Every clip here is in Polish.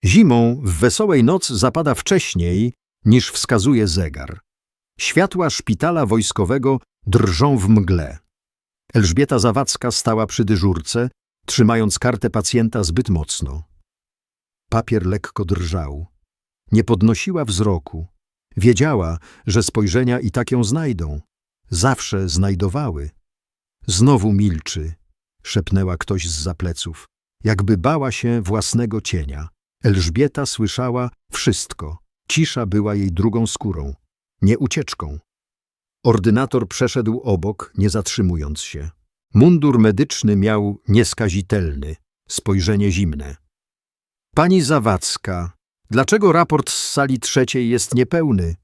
Zimą w wesołej noc zapada wcześniej, niż wskazuje zegar. Światła szpitala wojskowego drżą w mgle. Elżbieta Zawadzka stała przy dyżurce, trzymając kartę pacjenta zbyt mocno. Papier lekko drżał. Nie podnosiła wzroku. Wiedziała, że spojrzenia i tak ją znajdą. Zawsze znajdowały. Znowu milczy, szepnęła ktoś zza pleców, jakby bała się własnego cienia. Elżbieta słyszała wszystko. Cisza była jej drugą skórą, nie ucieczką. Ordynator przeszedł obok, nie zatrzymując się. Mundur medyczny miał nieskazitelny, spojrzenie zimne. Pani Zawadzka, dlaczego raport z sali 3 jest niepełny?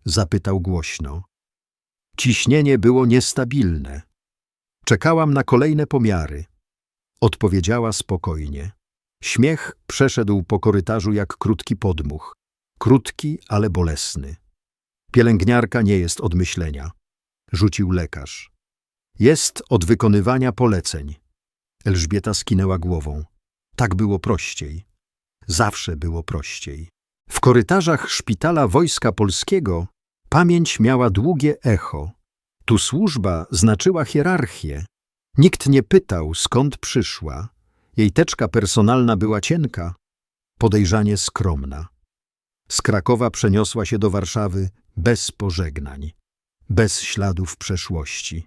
Zapytał głośno. Ciśnienie było niestabilne. Czekałam na kolejne pomiary. Odpowiedziała spokojnie. Śmiech przeszedł po korytarzu jak krótki podmuch. Krótki, ale bolesny. Pielęgniarka nie jest od myślenia, rzucił lekarz. Jest od wykonywania poleceń. Elżbieta skinęła głową. Tak było prościej. Zawsze było prościej. W korytarzach szpitala Wojska Polskiego pamięć miała długie echo. Tu służba znaczyła hierarchię. Nikt nie pytał, skąd przyszła. Jej teczka personalna była cienka, podejrzanie skromna. Z Krakowa przeniosła się do Warszawy bez pożegnań, bez śladów przeszłości.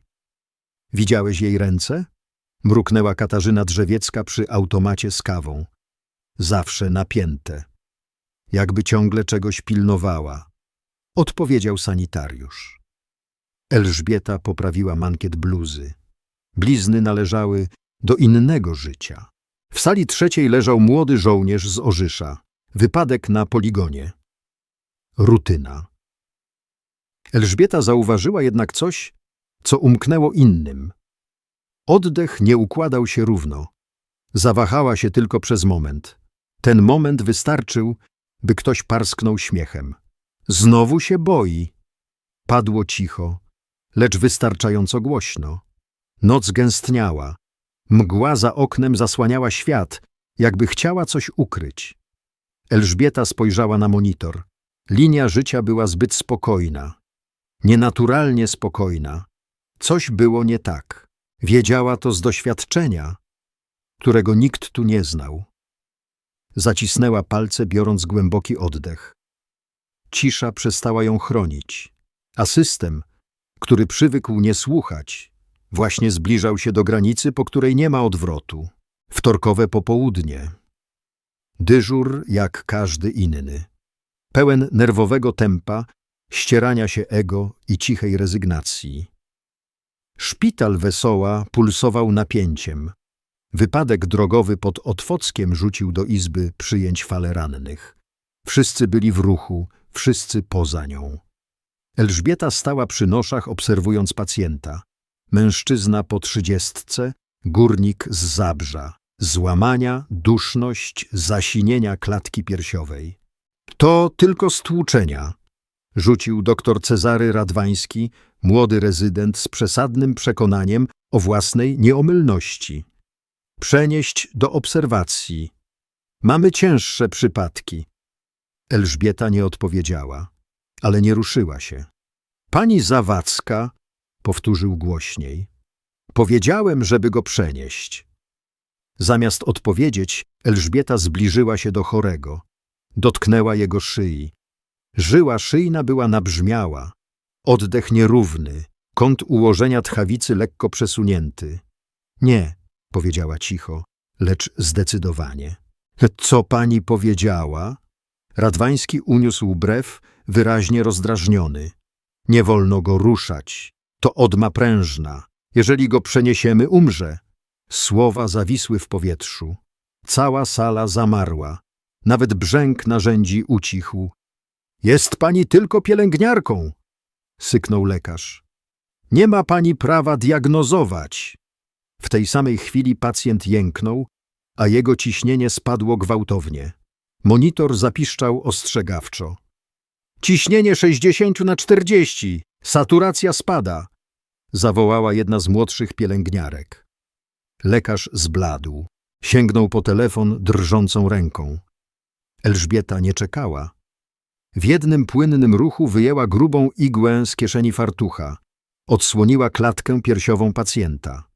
Widziałeś jej ręce? Mruknęła Katarzyna Drzewiecka przy automacie z kawą. Zawsze napięte. Jakby ciągle czegoś pilnowała. Odpowiedział sanitariusz. Elżbieta poprawiła mankiet bluzy. Blizny należały do innego życia. W sali 3 leżał młody żołnierz z Orzysza. Wypadek na poligonie. Rutyna. Elżbieta zauważyła jednak coś, co umknęło innym. Oddech nie układał się równo. Zawahała się tylko przez moment. Ten moment wystarczył, by ktoś parsknął śmiechem. Znowu się boi. Padło cicho, lecz wystarczająco głośno. Noc gęstniała. Mgła za oknem zasłaniała świat, jakby chciała coś ukryć. Elżbieta spojrzała na monitor. Linia życia była zbyt spokojna. Nienaturalnie spokojna. Coś było nie tak. Wiedziała to z doświadczenia, którego nikt tu nie znał. Zacisnęła palce, biorąc głęboki oddech. Cisza przestała ją chronić, a system, który przywykł nie słuchać, właśnie zbliżał się do granicy, po której nie ma odwrotu. Wtorkowe popołudnie. Dyżur jak każdy inny. Pełen nerwowego tempa, ścierania się ego i cichej rezygnacji. Szpital Wesoła pulsował napięciem. Wypadek drogowy pod Otwockiem rzucił do izby przyjęć falę rannych. Wszyscy byli w ruchu, wszyscy poza nią. Elżbieta stała przy noszach, obserwując pacjenta. Mężczyzna po 30, górnik z Zabrza. Złamania, duszność, zasinienia klatki piersiowej. To tylko stłuczenia, rzucił dr Cezary Radwański, młody rezydent z przesadnym przekonaniem o własnej nieomylności. Przenieść do obserwacji. Mamy cięższe przypadki. Elżbieta nie odpowiedziała, ale nie ruszyła się. Pani Zawadzka, powtórzył głośniej. Powiedziałem, żeby go przenieść. Zamiast odpowiedzieć, Elżbieta zbliżyła się do chorego. Dotknęła jego szyi. Żyła szyjna była nabrzmiała. Oddech nierówny, kąt ułożenia tchawicy lekko przesunięty. Nie, powiedziała cicho, lecz zdecydowanie. Co pani powiedziała? Radwański uniósł brew, wyraźnie rozdrażniony. Nie wolno go ruszać. To odma prężna. Jeżeli go przeniesiemy, umrze. Słowa zawisły w powietrzu. Cała sala zamarła. Nawet brzęk narzędzi ucichł. Jest pani tylko pielęgniarką, syknął lekarz. Nie ma pani prawa diagnozować. W tej samej chwili pacjent jęknął, a jego ciśnienie spadło gwałtownie. Monitor zapiszczał ostrzegawczo. Ciśnienie 60/40, saturacja spada, zawołała jedna z młodszych pielęgniarek. Lekarz zbladł. Sięgnął po telefon drżącą ręką. Elżbieta nie czekała. W jednym płynnym ruchu wyjęła grubą igłę z kieszeni fartucha. Odsłoniła klatkę piersiową pacjenta.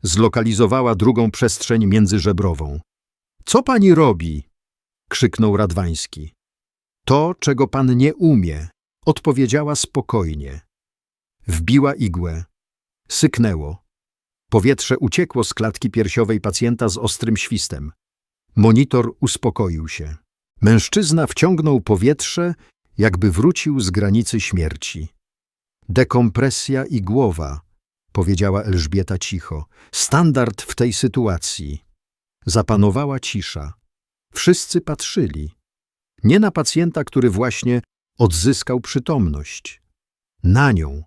Zlokalizowała drugą przestrzeń międzyżebrową. – Co pani robi? – krzyknął Radwański. – To, czego pan nie umie – odpowiedziała spokojnie. Wbiła igłę. Syknęło. Powietrze uciekło z klatki piersiowej pacjenta z ostrym świstem. Monitor uspokoił się. Mężczyzna wciągnął powietrze, jakby wrócił z granicy śmierci. Dekompresja igłowa, powiedziała Elżbieta cicho. Standard w tej sytuacji. Zapanowała cisza. Wszyscy patrzyli. Nie na pacjenta, który właśnie odzyskał przytomność. Na nią.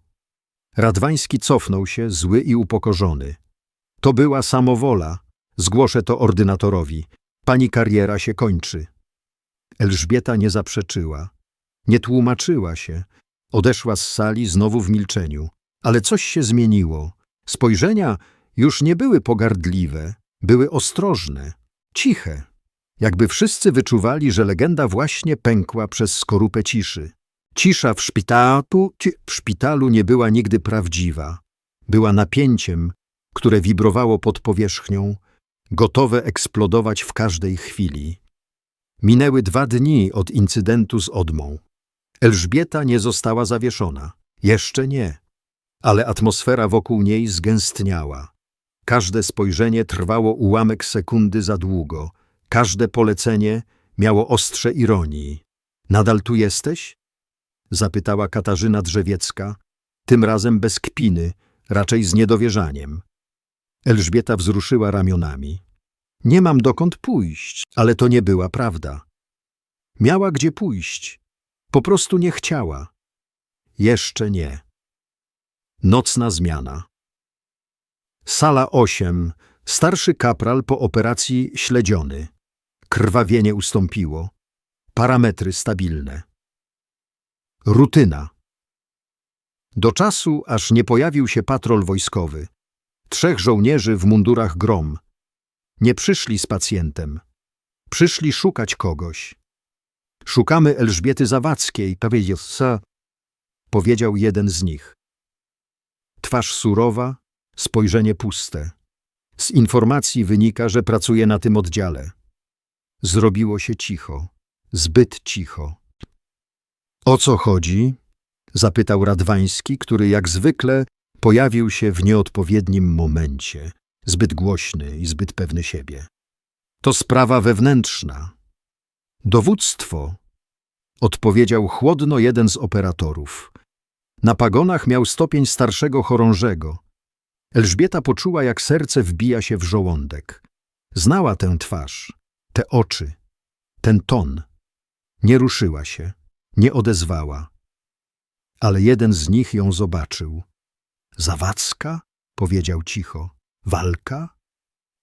Radwański cofnął się, zły i upokorzony. To była samowola. Zgłoszę to ordynatorowi. Pani kariera się kończy. Elżbieta nie zaprzeczyła. Nie tłumaczyła się. Odeszła z sali znowu w milczeniu. Ale coś się zmieniło. Spojrzenia już nie były pogardliwe. Były ostrożne. Ciche. Jakby wszyscy wyczuwali, że legenda właśnie pękła przez skorupę ciszy. Cisza w szpitalu nie była nigdy prawdziwa. Była napięciem, które wibrowało pod powierzchnią, gotowe eksplodować w każdej chwili. Minęły 2 dni od incydentu z Odmą. Elżbieta nie została zawieszona. Jeszcze nie. Ale atmosfera wokół niej zgęstniała. Każde spojrzenie trwało ułamek sekundy za długo. Każde polecenie miało ostrze ironii. Nadal tu jesteś? Zapytała Katarzyna Drzewiecka, tym razem bez kpiny, raczej z niedowierzaniem. Elżbieta wzruszyła ramionami. Nie mam dokąd pójść, ale to nie była prawda. Miała gdzie pójść. Po prostu nie chciała. Jeszcze nie. Nocna zmiana. Sala 8. Starszy kapral po operacji śledziony. Krwawienie ustąpiło. Parametry stabilne. Rutyna. Do czasu, aż nie pojawił się patrol wojskowy. 3 żołnierzy w mundurach grom. Nie przyszli z pacjentem. Przyszli szukać kogoś. Szukamy Elżbiety Zawadzkiej, powiedział jeden z nich. Twarz surowa, spojrzenie puste. Z informacji wynika, że pracuje na tym oddziale. Zrobiło się cicho. Zbyt cicho. O co chodzi? Zapytał Radwański, który jak zwykle pojawił się w nieodpowiednim momencie. Zbyt głośny i zbyt pewny siebie. To sprawa wewnętrzna. Dowództwo, odpowiedział chłodno jeden z operatorów. Na pagonach miał stopień starszego chorążego. Elżbieta poczuła, jak serce wbija się w żołądek. Znała tę twarz, te oczy, ten ton. Nie ruszyła się, nie odezwała. Ale jeden z nich ją zobaczył. Zawadzka? Powiedział cicho. Walka?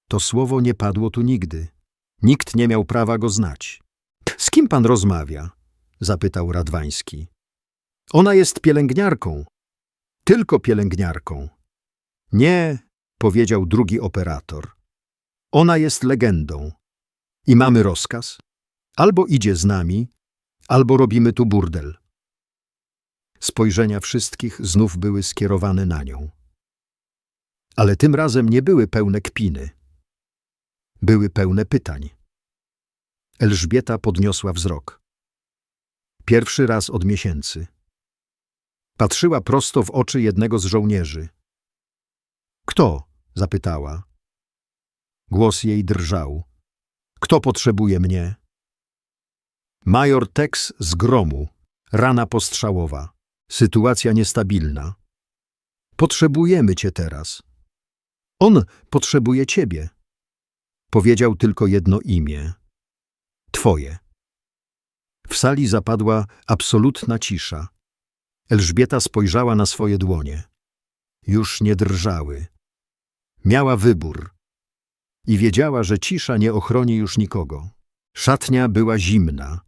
To słowo nie padło tu nigdy. Nikt nie miał prawa go znać. Z kim pan rozmawia? Zapytał Radwański. Ona jest pielęgniarką. Tylko pielęgniarką. Nie, powiedział drugi operator. Ona jest legendą. I mamy rozkaz. Albo idzie z nami, albo robimy tu burdel. Spojrzenia wszystkich znów były skierowane na nią. Ale tym razem nie były pełne kpiny. Były pełne pytań. Elżbieta podniosła wzrok. Pierwszy raz od miesięcy. Patrzyła prosto w oczy jednego z żołnierzy. Kto? Zapytała. Głos jej drżał. Kto potrzebuje mnie? Major Tex z Gromu. Rana postrzałowa. Sytuacja niestabilna. Potrzebujemy cię teraz. On potrzebuje ciebie. Powiedział tylko jedno imię. Twoje. W sali zapadła absolutna cisza. Elżbieta spojrzała na swoje dłonie. Już nie drżały. Miała wybór. I wiedziała, że cisza nie ochroni już nikogo. Szatnia była zimna.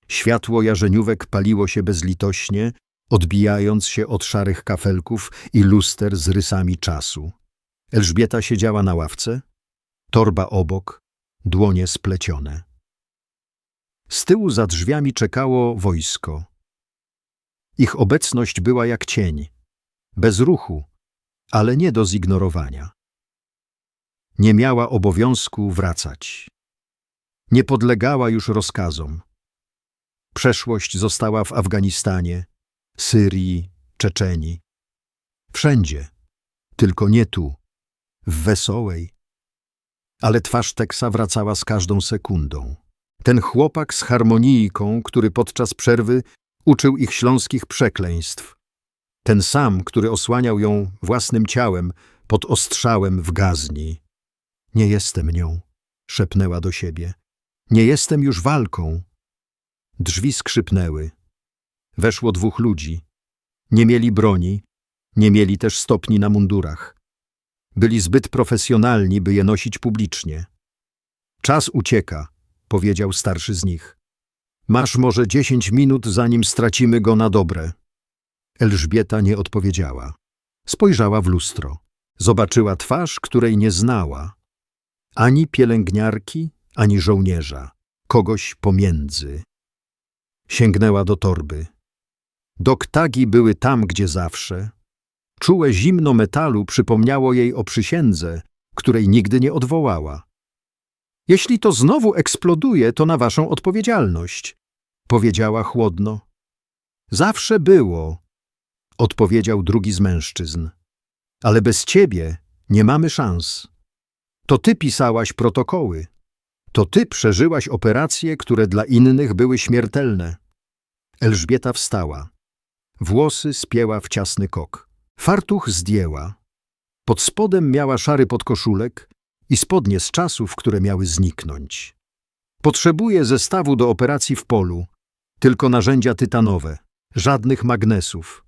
Światło jarzeniówek paliło się bezlitośnie, odbijając się od szarych kafelków i luster z rysami czasu. Elżbieta siedziała na ławce, torba obok, dłonie splecione. Z tyłu za drzwiami czekało wojsko. Ich obecność była jak cień, bez ruchu, ale nie do zignorowania. Nie miała obowiązku wracać. Nie podlegała już rozkazom. Przeszłość została w Afganistanie, Syrii, Czeczenii. Wszędzie, tylko nie tu, w Wesołej. Ale twarz Teksa wracała z każdą sekundą. Ten chłopak z harmonijką, który podczas przerwy uczył ich śląskich przekleństw. Ten sam, który osłaniał ją własnym ciałem pod ostrzałem w gazni. Nie jestem nią, szepnęła do siebie. Nie jestem już walką. Drzwi skrzypnęły. Weszło 2 ludzi. Nie mieli broni, nie mieli też stopni na mundurach. Byli zbyt profesjonalni, by je nosić publicznie. Czas ucieka, powiedział starszy z nich. Masz może 10 minut, zanim stracimy go na dobre. Elżbieta nie odpowiedziała. Spojrzała w lustro. Zobaczyła twarz, której nie znała. Ani pielęgniarki, ani żołnierza. Kogoś pomiędzy. Sięgnęła do torby. Doktagi były tam, gdzie zawsze. Czułe zimno metalu przypomniało jej o przysiędze, której nigdy nie odwołała. Jeśli to znowu eksploduje, to na waszą odpowiedzialność, powiedziała chłodno. Zawsze było, odpowiedział drugi z mężczyzn. Ale bez ciebie nie mamy szans. To ty pisałaś protokoły. To ty przeżyłaś operacje, które dla innych były śmiertelne. Elżbieta wstała. Włosy spięła w ciasny kok. Fartuch zdjęła. Pod spodem miała szary podkoszulek i spodnie z czasów, które miały zniknąć. Potrzebuję zestawu do operacji w polu. Tylko narzędzia tytanowe. Żadnych magnesów.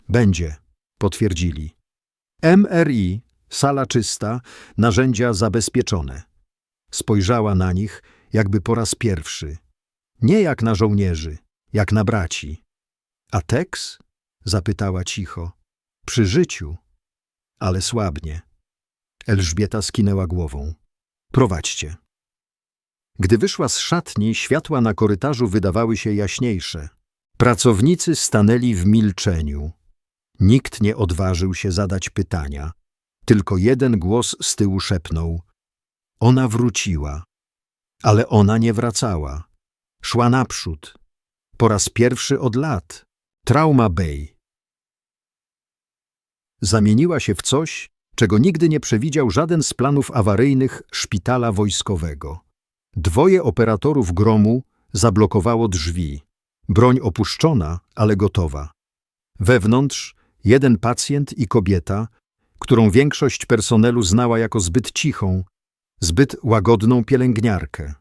Będzie, potwierdzili. MRI, sala czysta, narzędzia zabezpieczone. Spojrzała na nich, jakby po raz pierwszy. Nie jak na żołnierzy, jak na braci. A Tex? Zapytała cicho. Przy życiu, ale słabnie. Elżbieta skinęła głową. Prowadźcie. Gdy wyszła z szatni, światła na korytarzu wydawały się jaśniejsze. Pracownicy stanęli w milczeniu. Nikt nie odważył się zadać pytania. Tylko jeden głos z tyłu szepnął. Ona wróciła. Ale ona nie wracała. Szła naprzód. Po raz pierwszy od lat. Trauma Bay. Zamieniła się w coś, czego nigdy nie przewidział żaden z planów awaryjnych szpitala wojskowego. 2 operatorów gromu zablokowało drzwi. Broń opuszczona, ale gotowa. Wewnątrz 1 pacjent i kobieta, którą większość personelu znała jako zbyt cichą, zbyt łagodną pielęgniarkę.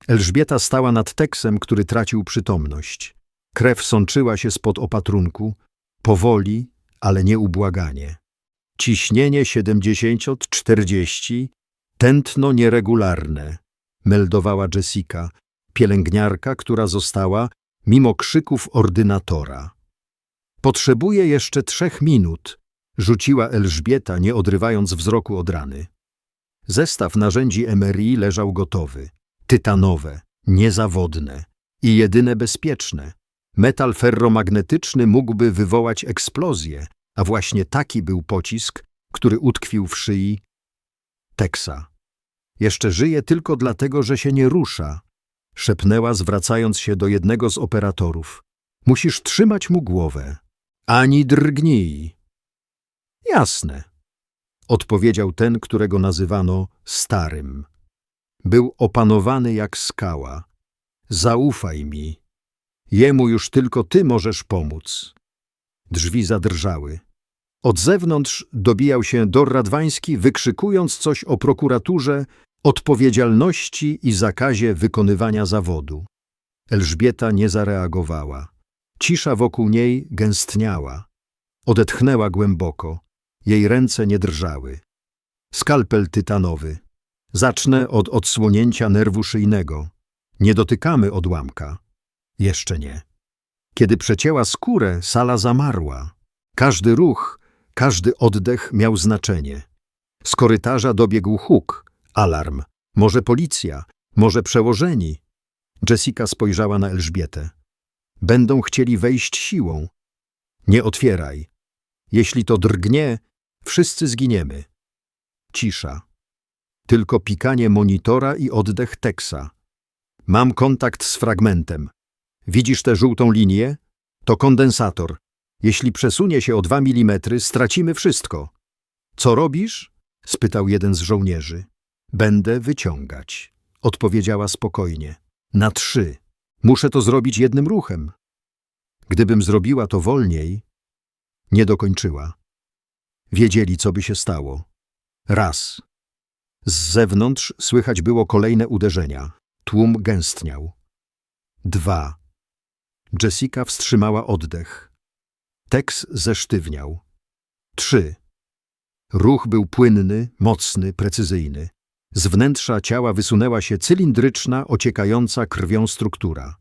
Elżbieta stała nad Teksem, który tracił przytomność. Krew sączyła się spod opatrunku, powoli, ale nieubłaganie. Ciśnienie 70/40, tętno nieregularne, meldowała Jessica, pielęgniarka, która została mimo krzyków ordynatora. Potrzebuje jeszcze 3 minut, rzuciła Elżbieta, nie odrywając wzroku od rany. Zestaw narzędzi MRI leżał gotowy. Tytanowe, niezawodne i jedyne bezpieczne. Metal ferromagnetyczny mógłby wywołać eksplozję, a właśnie taki był pocisk, który utkwił w szyi Teksa. Jeszcze żyje tylko dlatego, że się nie rusza, szepnęła, zwracając się do jednego z operatorów. Musisz trzymać mu głowę. Ani drgnij. Jasne, odpowiedział ten, którego nazywano starym. Był opanowany jak skała. Zaufaj mi. Jemu już tylko ty możesz pomóc. Drzwi zadrżały. Od zewnątrz dobijał się Dor Radwański, wykrzykując coś o prokuraturze, odpowiedzialności i zakazie wykonywania zawodu. Elżbieta nie zareagowała. Cisza wokół niej gęstniała. Odetchnęła głęboko. Jej ręce nie drżały. Skalpel tytanowy. Zacznę od odsłonięcia nerwu szyjnego. Nie dotykamy odłamka. Jeszcze nie. Kiedy przecięła skórę, sala zamarła. Każdy ruch, każdy oddech miał znaczenie. Z korytarza dobiegł huk, alarm. Może policja, może przełożeni. Jessica spojrzała na Elżbietę. Będą chcieli wejść siłą. Nie otwieraj. Jeśli to drgnie, wszyscy zginiemy. Cisza. Tylko pikanie monitora i oddech Texa. Mam kontakt z fragmentem. Widzisz tę żółtą linię? To kondensator. Jeśli przesunie się o 2 mm, stracimy wszystko. Co robisz? Spytał jeden z żołnierzy. Będę wyciągać, odpowiedziała spokojnie. Na 3. Muszę to zrobić jednym ruchem. Gdybym zrobiła to wolniej, nie dokończyła. Wiedzieli, co by się stało. Raz. Z zewnątrz słychać było kolejne uderzenia. Tłum gęstniał. 2. Jessica wstrzymała oddech. Tex zesztywniał. 3. Ruch był płynny, mocny, precyzyjny. Z wnętrza ciała wysunęła się cylindryczna, ociekająca krwią struktura.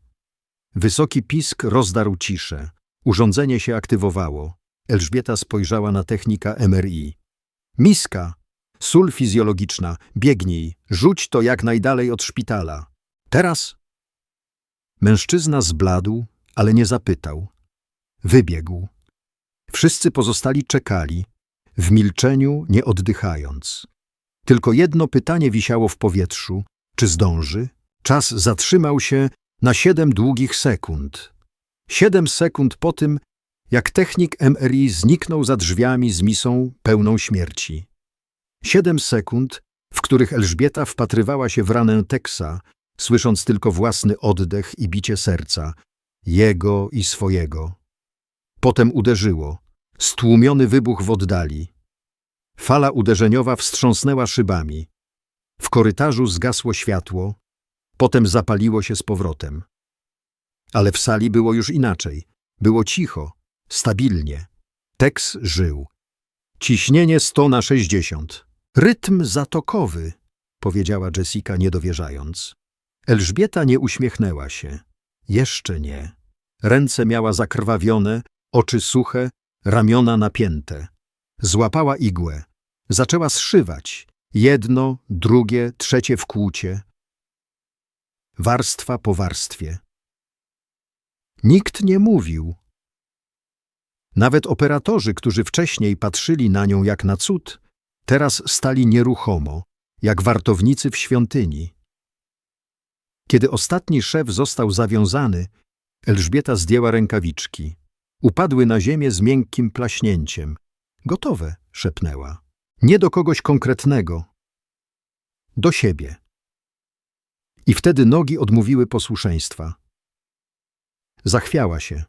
Wysoki pisk rozdarł ciszę. Urządzenie się aktywowało. Elżbieta spojrzała na technika MRI. Miska! Sól fizjologiczna. Biegnij. Rzuć to jak najdalej od szpitala. Teraz? Mężczyzna zbladł, ale nie zapytał. Wybiegł. Wszyscy pozostali czekali, w milczeniu nie oddychając. Tylko jedno pytanie wisiało w powietrzu. Czy zdąży? Czas zatrzymał się na 7 długich sekund. 7 sekund po tym, jak technik MRI zniknął za drzwiami z misą pełną śmierci. 7 sekund, w których Elżbieta wpatrywała się w ranę Texa, słysząc tylko własny oddech i bicie serca, jego i swojego. Potem uderzyło. Stłumiony wybuch w oddali. Fala uderzeniowa wstrząsnęła szybami. W korytarzu zgasło światło, potem zapaliło się z powrotem. Ale w sali było już inaczej. Było cicho, stabilnie. Tex żył. Ciśnienie 100/60. Rytm zatokowy, powiedziała Jessica niedowierzając. Elżbieta nie uśmiechnęła się. Jeszcze nie. Ręce miała zakrwawione, oczy suche, ramiona napięte. Złapała igłę. Zaczęła zszywać. Jedno, drugie, trzecie wkłucie. Warstwa po warstwie. Nikt nie mówił. Nawet operatorzy, którzy wcześniej patrzyli na nią jak na cud, teraz stali nieruchomo, jak wartownicy w świątyni. Kiedy ostatni szef został zawiązany, Elżbieta zdjęła rękawiczki. Upadły na ziemię z miękkim plaśnięciem. Gotowe, szepnęła. Nie do kogoś konkretnego. Do siebie. I wtedy nogi odmówiły posłuszeństwa. Zachwiała się.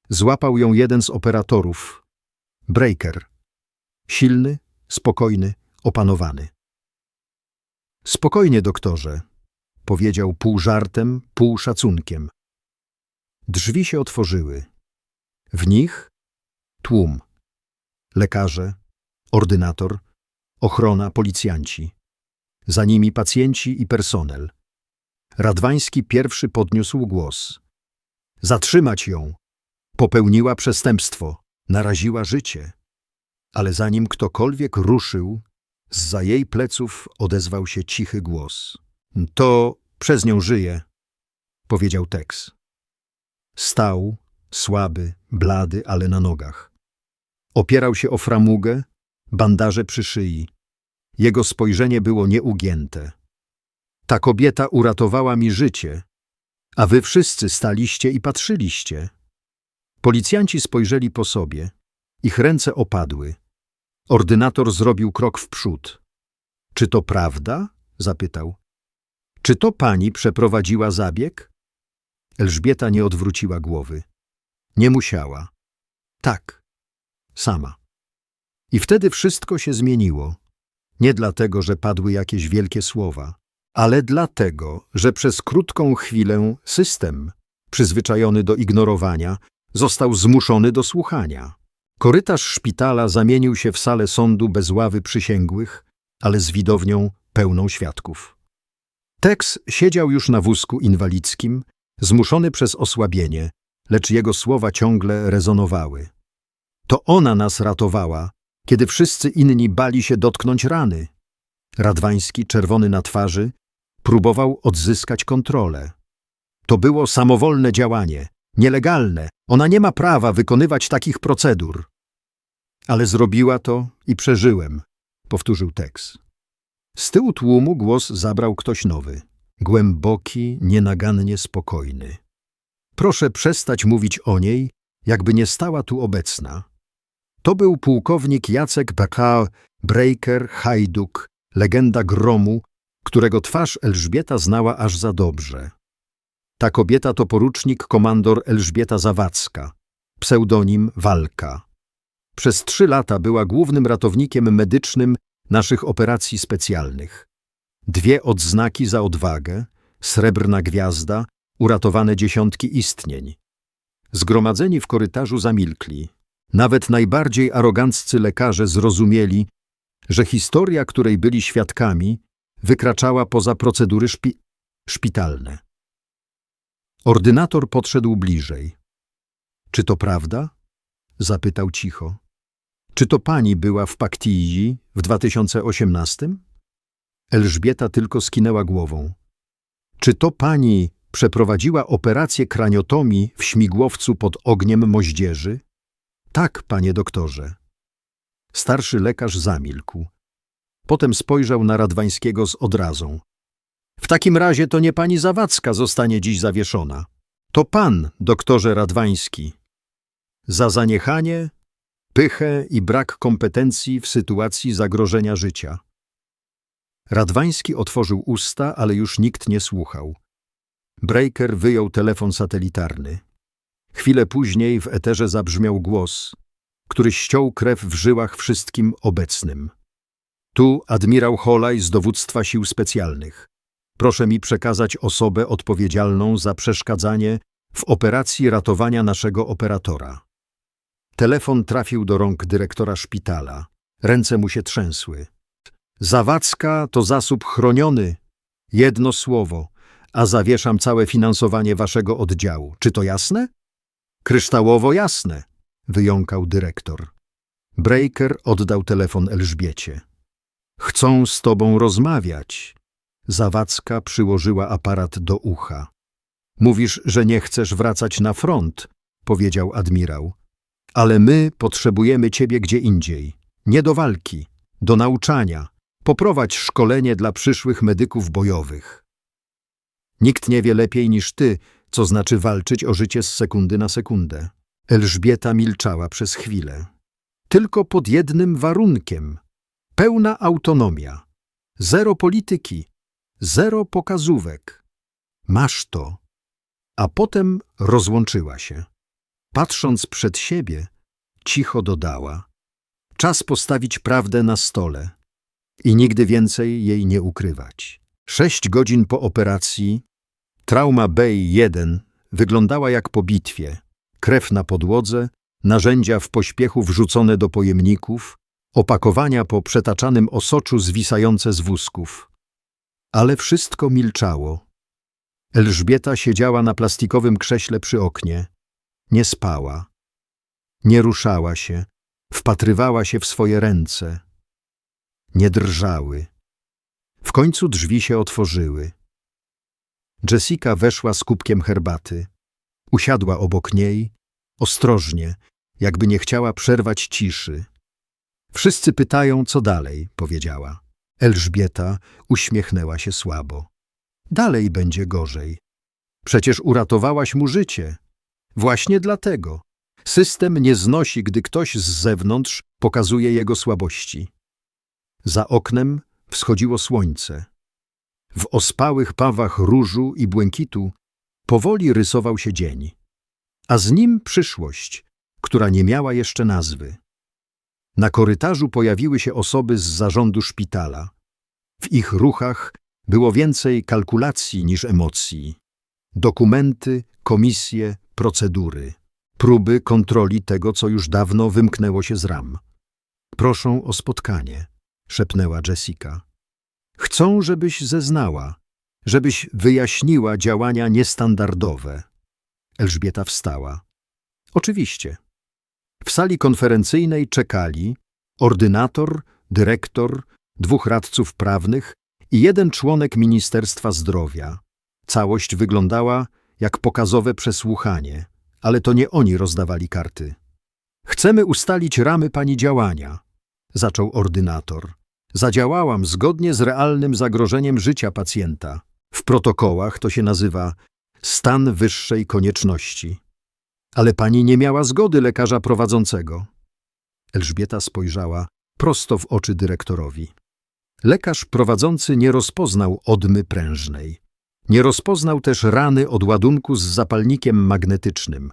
Złapał ją jeden z operatorów. Breaker. Silny, spokojny, opanowany. Spokojnie, doktorze, powiedział pół żartem, pół szacunkiem. Drzwi się otworzyły. W nich tłum. Lekarze, ordynator, ochrona, policjanci. Za nimi pacjenci i personel. Radwański pierwszy podniósł głos. Zatrzymać ją! Popełniła przestępstwo, naraziła życie. Ale zanim ktokolwiek ruszył, zza jej pleców odezwał się cichy głos. To przez nią żyje, powiedział Tex. Stał, słaby, blady, ale na nogach. Opierał się o framugę, bandaże przy szyi. Jego spojrzenie było nieugięte. Ta kobieta uratowała mi życie, a wy wszyscy staliście i patrzyliście. Policjanci spojrzeli po sobie. Ich ręce opadły. Ordynator zrobił krok w przód. Czy to prawda? Zapytał. Czy to pani przeprowadziła zabieg? Elżbieta nie odwróciła głowy. Nie musiała. Tak. Sama. I wtedy wszystko się zmieniło. Nie dlatego, że padły jakieś wielkie słowa, ale dlatego, że przez krótką chwilę system, przyzwyczajony do ignorowania, został zmuszony do słuchania. Korytarz szpitala zamienił się w salę sądu bez ławy przysięgłych, ale z widownią pełną świadków. Tex siedział już na wózku inwalidzkim, zmuszony przez osłabienie, lecz jego słowa ciągle rezonowały. To ona nas ratowała, kiedy wszyscy inni bali się dotknąć rany. Radwański, czerwony na twarzy, próbował odzyskać kontrolę. To było samowolne działanie, nielegalne. Ona nie ma prawa wykonywać takich procedur. Ale zrobiła to i przeżyłem, powtórzył Tex. Z tyłu tłumu głos zabrał ktoś nowy, głęboki, nienagannie spokojny. Proszę przestać mówić o niej, jakby nie stała tu obecna. To był pułkownik Jacek Bakar, Breaker, hajduk, legenda gromu, którego twarz Elżbieta znała aż za dobrze. Ta kobieta to porucznik komandor Elżbieta Zawadzka, pseudonim Walka. Przez 3 lata była głównym ratownikiem medycznym naszych operacji specjalnych. 2 odznaki za odwagę, srebrna gwiazda, uratowane dziesiątki istnień. Zgromadzeni w korytarzu zamilkli. Nawet najbardziej aroganccy lekarze zrozumieli, że historia, której byli świadkami, wykraczała poza procedury szpitalne. Ordynator podszedł bliżej. Czy to prawda? Zapytał cicho. Czy to pani była w Paktii w 2018? Elżbieta tylko skinęła głową. Czy to pani przeprowadziła operację kraniotomii w śmigłowcu pod ogniem moździerzy? Tak, panie doktorze. Starszy lekarz zamilkł. Potem spojrzał na Radwańskiego z odrazą. W takim razie to nie pani Zawadzka zostanie dziś zawieszona. To pan, doktorze Radwański. Za zaniechanie, pychę i brak kompetencji w sytuacji zagrożenia życia. Radwański otworzył usta, ale już nikt nie słuchał. Breaker wyjął telefon satelitarny. Chwilę później w eterze zabrzmiał głos, który ściął krew w żyłach wszystkim obecnym. Tu admirał Holaj z dowództwa sił specjalnych. Proszę mi przekazać osobę odpowiedzialną za przeszkadzanie w operacji ratowania naszego operatora. Telefon trafił do rąk dyrektora szpitala. Ręce mu się trzęsły. Zawadzka to zasób chroniony. Jedno słowo, a zawieszam całe finansowanie waszego oddziału. Czy to jasne? Kryształowo jasne, wyjąkał dyrektor. Breaker oddał telefon Elżbiecie. Chcą z tobą rozmawiać. Zawadzka przyłożyła aparat do ucha. Mówisz, że nie chcesz wracać na front, powiedział admirał. Ale my potrzebujemy ciebie gdzie indziej. Nie do walki, do nauczania. Poprowadź szkolenie dla przyszłych medyków bojowych. Nikt nie wie lepiej niż ty, co znaczy walczyć o życie z sekundy na sekundę. Elżbieta milczała przez chwilę. Tylko pod jednym warunkiem. Pełna autonomia. 0 polityki. 0 pokazówek. Masz to. A potem rozłączyła się. Patrząc przed siebie, cicho dodała. Czas postawić prawdę na stole i nigdy więcej jej nie ukrywać. 6 godzin po operacji trauma Bay-1 wyglądała jak po bitwie. Krew na podłodze, narzędzia w pośpiechu wrzucone do pojemników, opakowania po przetaczanym osoczu zwisające z wózków. Ale wszystko milczało. Elżbieta siedziała na plastikowym krześle przy oknie. Nie spała. Nie ruszała się. Wpatrywała się w swoje ręce. Nie drżały. W końcu drzwi się otworzyły. Jessica weszła z kubkiem herbaty. Usiadła obok niej, ostrożnie, jakby nie chciała przerwać ciszy. Wszyscy pytają, co dalej, powiedziała. Elżbieta uśmiechnęła się słabo. Dalej będzie gorzej. Przecież uratowałaś mu życie. Właśnie dlatego. System nie znosi, gdy ktoś z zewnątrz pokazuje jego słabości. Za oknem wschodziło słońce. W ospałych pawach różu i błękitu powoli rysował się dzień, a z nim przyszłość, która nie miała jeszcze nazwy. Na korytarzu pojawiły się osoby z zarządu szpitala. W ich ruchach było więcej kalkulacji niż emocji. Dokumenty, komisje, procedury. Próby kontroli tego, co już dawno wymknęło się z ram. Proszą o spotkanie, szepnęła Jessica. Chcą, żebyś zeznała, żebyś wyjaśniła działania niestandardowe. Elżbieta wstała. Oczywiście. W sali konferencyjnej czekali ordynator, dyrektor, 2 radców prawnych i 1 członek Ministerstwa Zdrowia. Całość wyglądała jak pokazowe przesłuchanie, ale to nie oni rozdawali karty. Chcemy ustalić ramy pani działania, zaczął ordynator. Zadziałałam zgodnie z realnym zagrożeniem życia pacjenta. W protokołach to się nazywa stan wyższej konieczności. Ale pani nie miała zgody lekarza prowadzącego. Elżbieta spojrzała prosto w oczy dyrektorowi. Lekarz prowadzący nie rozpoznał odmy prężnej. Nie rozpoznał też rany od ładunku z zapalnikiem magnetycznym.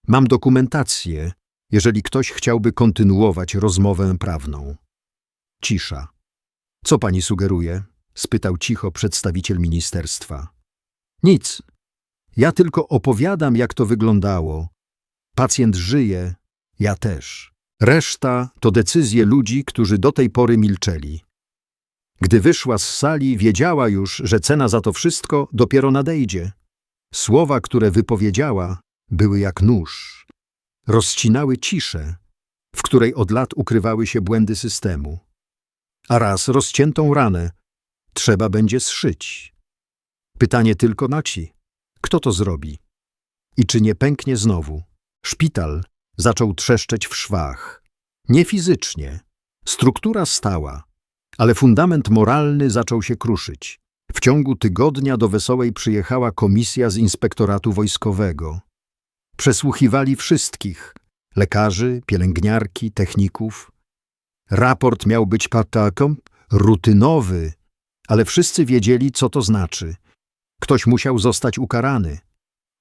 Mam dokumentację, jeżeli ktoś chciałby kontynuować rozmowę prawną. Cisza. Co pani sugeruje? Spytał cicho przedstawiciel ministerstwa. Nic. Ja tylko opowiadam, jak to wyglądało. Pacjent żyje, ja też. Reszta to decyzje ludzi, którzy do tej pory milczeli. Gdy wyszła z sali, wiedziała już, że cena za to wszystko dopiero nadejdzie. Słowa, które wypowiedziała, były jak nóż. Rozcinały ciszę, w której od lat ukrywały się błędy systemu. A raz rozciętą ranę trzeba będzie zszyć. Pytanie tylko na ci. Kto to zrobi? I czy nie pęknie znowu? Szpital zaczął trzeszczeć w szwach. Nie fizycznie. Struktura stała, ale fundament moralny zaczął się kruszyć. W ciągu tygodnia do Wesołej przyjechała komisja z inspektoratu wojskowego. Przesłuchiwali wszystkich. Lekarzy, pielęgniarki, techników. Raport miał być rutynowy, ale wszyscy wiedzieli, co to znaczy. Ktoś musiał zostać ukarany.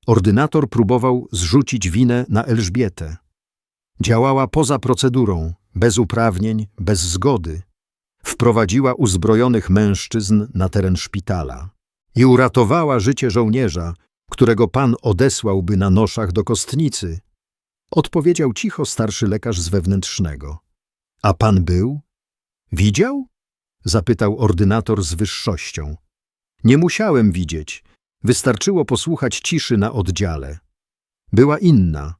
Ordynator próbował zrzucić winę na Elżbietę. Działała poza procedurą, bez uprawnień, bez zgody. Wprowadziła uzbrojonych mężczyzn na teren szpitala i uratowała życie żołnierza, którego pan odesłałby na noszach do kostnicy. Odpowiedział cicho starszy lekarz z wewnętrznego. A pan był? Widział? Zapytał ordynator z wyższością. Nie musiałem widzieć. Wystarczyło posłuchać ciszy na oddziale. Była inna.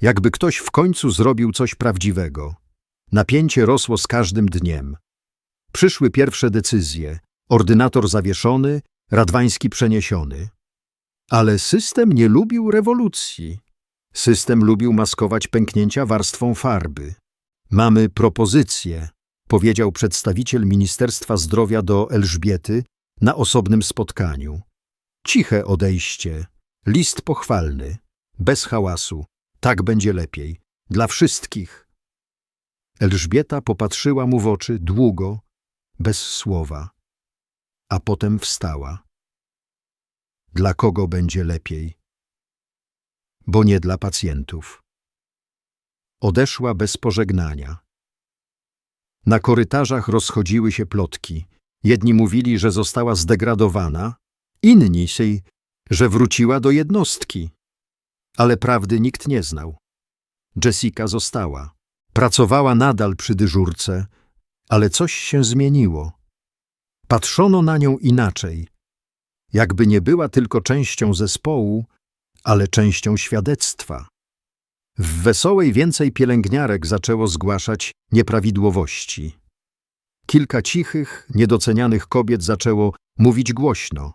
Jakby ktoś w końcu zrobił coś prawdziwego. Napięcie rosło z każdym dniem. Przyszły pierwsze decyzje. Ordynator zawieszony, Radwański przeniesiony. Ale system nie lubił rewolucji. System lubił maskować pęknięcia warstwą farby. Mamy propozycję, powiedział przedstawiciel Ministerstwa Zdrowia do Elżbiety na osobnym spotkaniu. Ciche odejście, list pochwalny, bez hałasu. Tak będzie lepiej. Dla wszystkich. Elżbieta popatrzyła mu w oczy długo, bez słowa, a potem wstała. Dla kogo będzie lepiej? Bo nie dla pacjentów. Odeszła bez pożegnania. Na korytarzach rozchodziły się plotki. Jedni mówili, że została zdegradowana, inni, że wróciła do jednostki. Ale prawdy nikt nie znał. Jessica została. Pracowała nadal przy dyżurce, ale coś się zmieniło. Patrzono na nią inaczej. Jakby nie była tylko częścią zespołu, ale częścią świadectwa. W Wesołej więcej pielęgniarek zaczęło zgłaszać nieprawidłowości. Kilka cichych, niedocenianych kobiet zaczęło mówić głośno.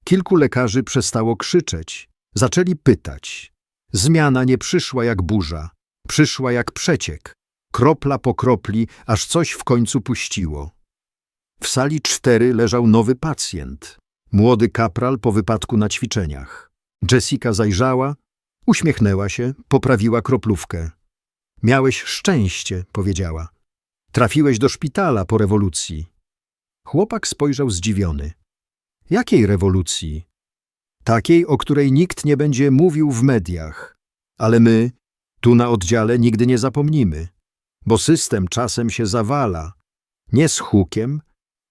Kilku lekarzy przestało krzyczeć. Zaczęli pytać. Zmiana nie przyszła jak burza. Przyszła jak przeciek. Kropla po kropli, aż coś w końcu puściło. W sali 4 leżał nowy pacjent. Młody kapral po wypadku na ćwiczeniach. Jessica zajrzała, uśmiechnęła się, poprawiła kroplówkę. Miałeś szczęście, powiedziała. Trafiłeś do szpitala po rewolucji. Chłopak spojrzał zdziwiony. Jakiej rewolucji? Takiej, o której nikt nie będzie mówił w mediach. Ale my, tu na oddziale, nigdy nie zapomnimy. Bo system czasem się zawala. Nie z hukiem,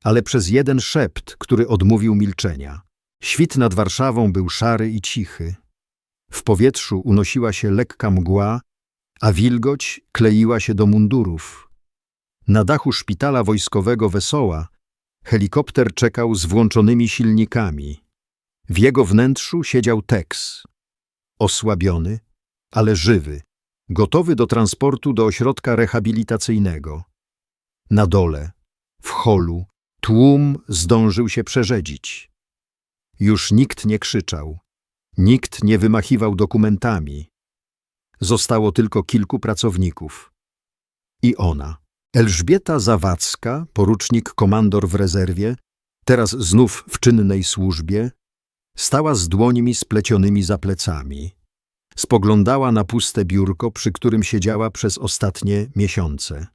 ale przez jeden szept, który odmówił milczenia. Świt nad Warszawą był szary i cichy. W powietrzu unosiła się lekka mgła, a wilgoć kleiła się do mundurów. Na dachu szpitala wojskowego Wesoła helikopter czekał z włączonymi silnikami. W jego wnętrzu siedział Tex. Osłabiony, ale żywy, gotowy do transportu do ośrodka rehabilitacyjnego. Na dole, w holu, tłum zdążył się przerzedzić. Już nikt nie krzyczał. Nikt nie wymachiwał dokumentami. Zostało tylko kilku pracowników. I ona. Elżbieta Zawadzka, porucznik komandor w rezerwie, teraz znów w czynnej służbie, stała z dłońmi splecionymi za plecami. Spoglądała na puste biurko, przy którym siedziała przez ostatnie miesiące.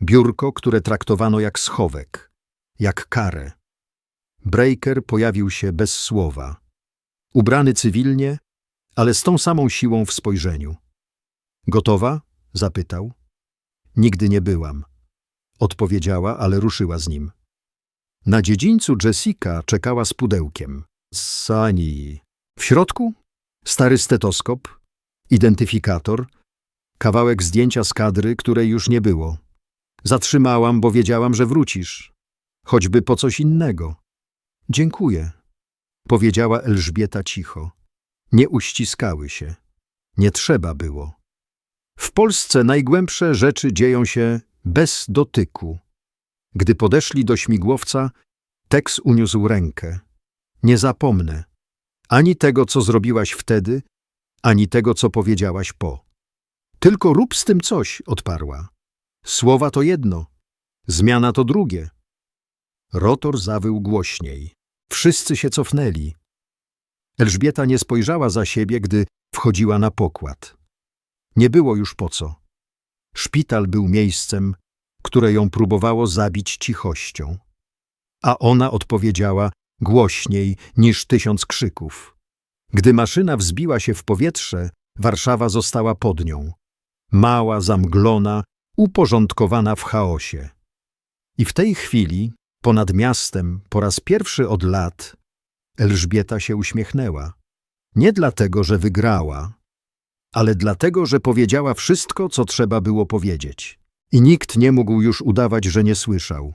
Biurko, które traktowano jak schowek, jak karę. Breaker pojawił się bez słowa. Ubrany cywilnie, ale z tą samą siłą w spojrzeniu. Gotowa? Zapytał. Nigdy nie byłam. Odpowiedziała, ale ruszyła z nim. Na dziedzińcu Jessica czekała z pudełkiem. Sani. W środku? Stary stetoskop, identyfikator, kawałek zdjęcia z kadry, której już nie było. Zatrzymałam, bo wiedziałam, że wrócisz. Choćby po coś innego. Dziękuję, powiedziała Elżbieta cicho. Nie uściskały się. Nie trzeba było. W Polsce najgłębsze rzeczy dzieją się bez dotyku. Gdy podeszli do śmigłowca, Tex uniósł rękę. Nie zapomnę. Ani tego, co zrobiłaś wtedy, ani tego, co powiedziałaś po. Tylko rób z tym coś, odparła. Słowa to jedno, zmiana to drugie. Rotor zawył głośniej. Wszyscy się cofnęli. Elżbieta nie spojrzała za siebie, gdy wchodziła na pokład. Nie było już po co. Szpital był miejscem, które ją próbowało zabić cichością. A ona odpowiedziała głośniej niż 1000 krzyków. Gdy maszyna wzbiła się w powietrze, Warszawa została pod nią. Mała, zamglona, uporządkowana w chaosie. I w tej chwili, ponad miastem, po raz pierwszy od lat, Elżbieta się uśmiechnęła. Nie dlatego, że wygrała, ale dlatego, że powiedziała wszystko, co trzeba było powiedzieć. I nikt nie mógł już udawać, że nie słyszał.